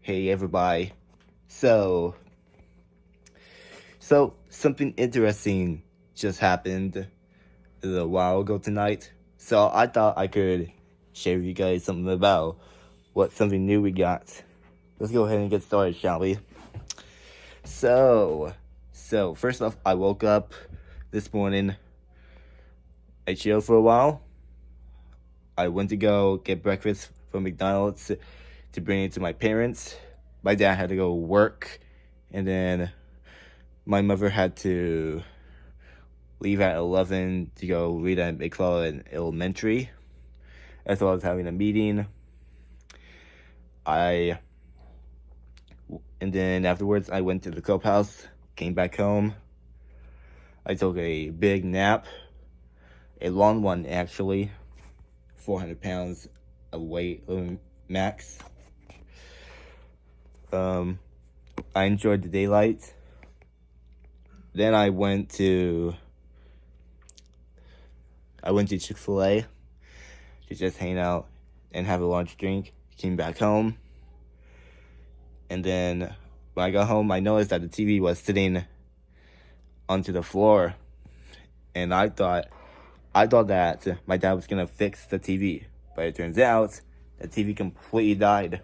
Hey everybody. So, so something interesting just happened a little while ago tonight. So I thought I could share with you guys something about something new we got. Let's go ahead and get started, shall we? So first off, I woke up this morning. I chilled for a while. I went to go get breakfast from McDonald's to bring it to my parents. My dad had to go work, and then my mother had to leave at 11 to go read at McClellan Elementary, as well as having a meeting. And then afterwards, I went to the clubhouse, came back home. I took a big nap, a long one actually, 400 pounds of weight max. I enjoyed the daylight. Then I went to Chick-fil-A to just hang out and have a lunch drink. Came back home. And then when I got home, I noticed that the TV was sitting onto the floor. And I thought that my dad was gonna fix the TV. But it turns out the TV completely died.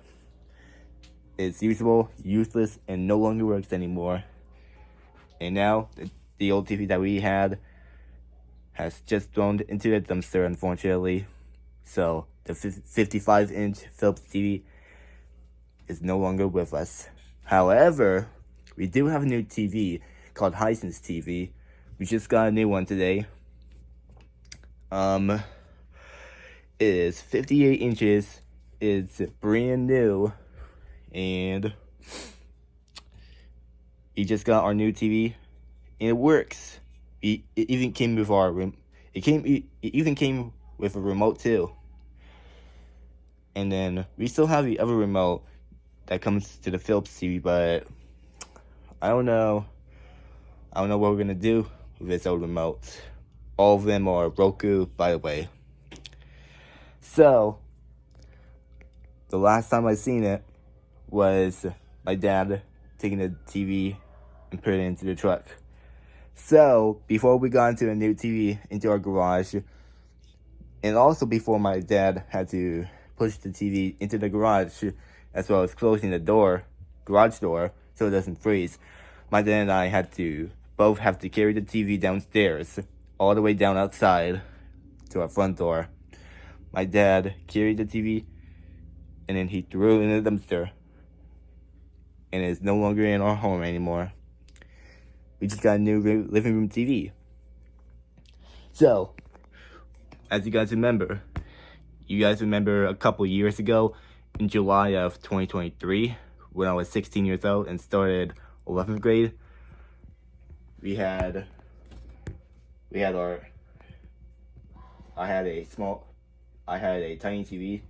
It's usable, useless, and no longer works anymore. And now the old TV that we had has just thrown into the dumpster, unfortunately. So the 55-inch Philips TV is no longer with us. However, we do have a new TV called Hisense TV. We just got a new one today. It is 58 inches. It's brand new, and we just got our new TV, and it works. It even came with it even came with a remote too. And then we still have the other remote that comes to the Philips TV, but I don't know what we're gonna do with this old remote. All of them are Roku, by the way. So the last time I seen it was my dad taking the TV and putting it into the truck. So before we got into a new TV into our garage, and also before my dad had to push the TV into the garage, as well as closing the garage door, so it doesn't freeze, my dad and I had to both have to carry the TV downstairs, all the way down outside to our front door. My dad carried the TV, and then he threw it in the dumpster, and it's no longer in our home anymore. We just got a new living room TV. So, as you guys remember a couple years ago, in July of 2023, when I was 16 years old and started 11th grade, I had a tiny TV.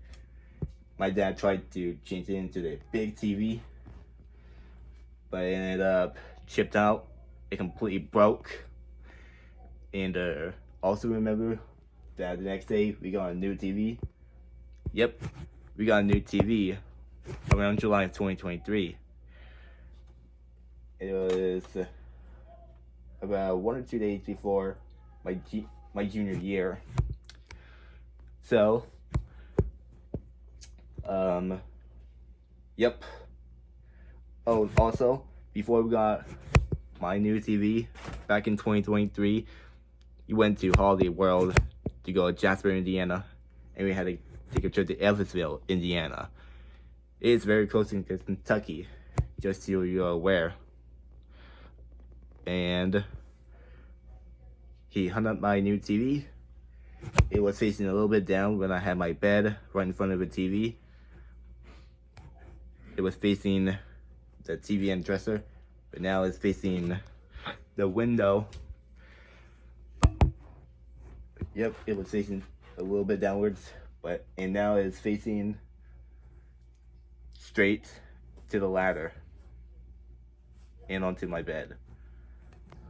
My dad tried to change it into the big TV, but it ended up chipped out. It completely broke. And also remember that the next day we got a new TV. Yep, we got a new TV around July of 2023. It was about 1 or 2 days before my junior year. So, yep. Oh, also, before we got my new TV back in 2023, we went to Holiday World to go to Jasper, Indiana, and we had to take a trip to Elvisville, Indiana. It is very close to Kentucky, just so you're aware. And he hung up my new TV. It was facing a little bit down when I had my bed right in front of the TV. It was facing the TV and dresser, but now it's facing the window. Yep, it was facing a little bit downwards, and now it's facing straight to the ladder and onto my bed.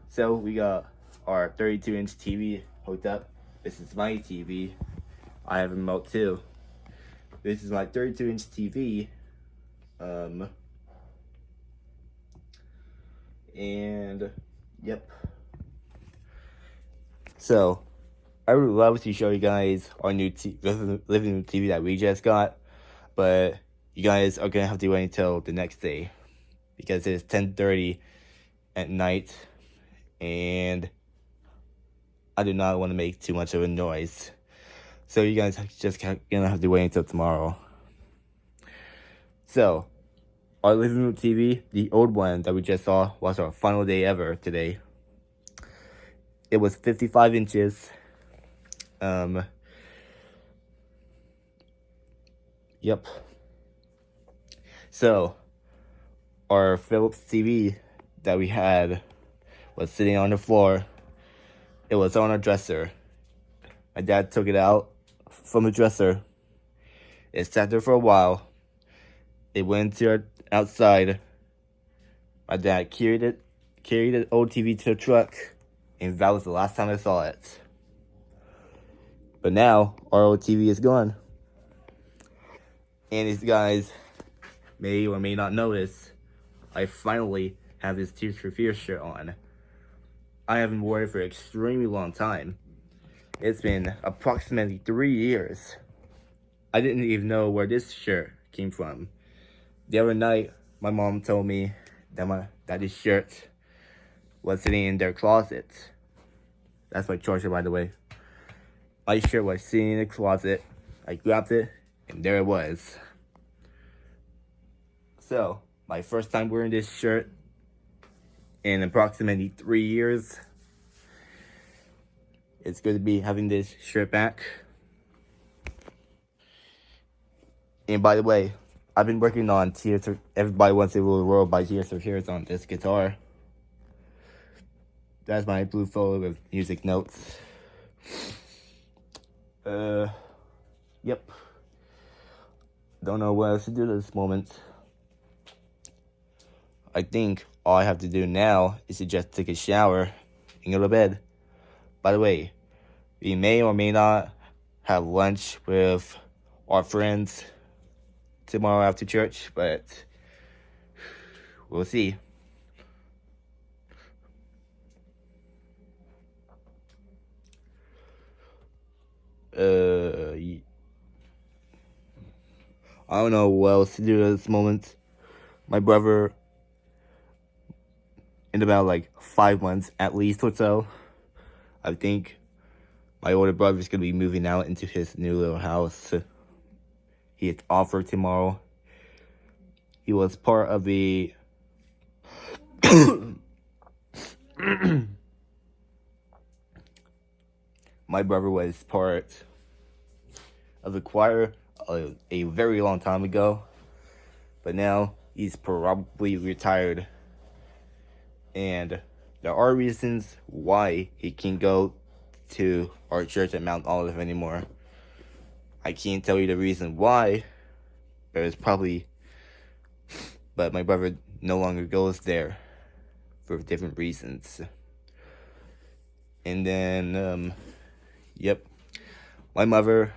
So we got our 32-inch TV hooked up. This is my TV. I have a remote too. This is my 32-inch TV, Um, and yep. So I would love to show you guys our new living room TV that we just got, but you guys are gonna have to wait until the next day because it's 10:30 at night, and I do not want to make too much of a noise. So you guys just gonna have to wait until tomorrow. So our living room TV, the old one that we just saw, was our final day ever today. It was 55 inches. Yep. So our Philips TV that we had was sitting on the floor. It was on a dresser. My dad took it out from the dresser. It sat there for a while. It went to outside. My dad carried the old TV to the truck, and that was the last time I saw it. But now our old TV is gone. And as you guys may or may not notice, I finally have this Tears for Fears shirt on. I haven't worn it for an extremely long time. It's been approximately 3 years. I didn't even know where this shirt came from. The other night, my mom told me that this shirt was sitting in their closet. That's my charger, by the way. My shirt was sitting in the closet. I grabbed it, and there it was. So, my first time wearing this shirt in approximately 3 years. It's good to be having this shirt back. And by the way, I've been working on Everybody Wants to Rule the World by Tears for Fears on this guitar. That's my blue folder with music notes. Yep. Don't know what else to do at this moment. I think all I have to do now is to just take a shower and go to bed. By the way, we may or may not have lunch with our friends tomorrow after church, but we'll see. I don't know what else to do at this moment. My brother, in about like 5 months at least or so, I think my older brother is going to be moving out into his new little house. He is offered tomorrow. He was part of the my brother was part of the choir a very long time ago, but now he's probably retired, and there are reasons why he can't go to our church at Mount Olive anymore. I can't tell you the reason why, but my brother no longer goes there for different reasons. And then, yep, my mother,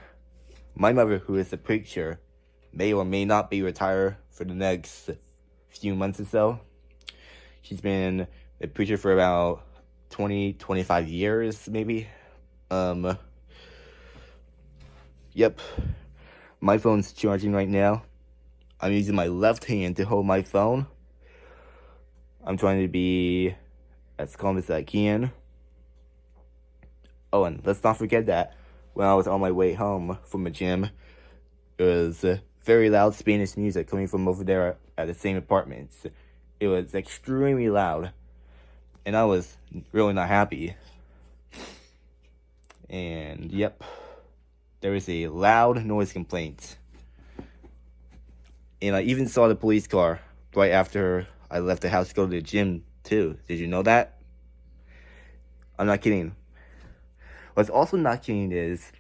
who is a preacher, may or may not be retired for the next few months or so. She's been a preacher for about 25 years, maybe. Yep. My phone's charging right now. I'm using my left hand to hold my phone. I'm trying to be as calm as I can. Oh, and let's not forget that when I was on my way home from the gym, it was very loud Spanish music coming from over there at the same apartment. It was extremely loud, and I was really not happy. And yep, there was a loud noise complaint. And I even saw the police car right after I left the house to go to the gym too. Did you know that? I'm not kidding. What's also not kidding is,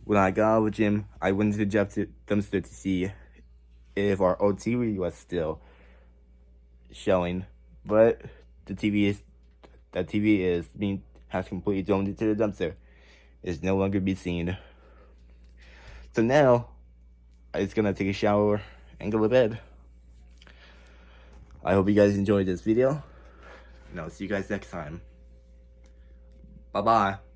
when I got out of the gym, I went to the dumpster to see if our old TV was still showing, but the TV has completely thrown into the dumpster. It's no longer be seen. So now, I'm just gonna take a shower and go to bed. I hope you guys enjoyed this video, and I'll see you guys next time. Bye-bye.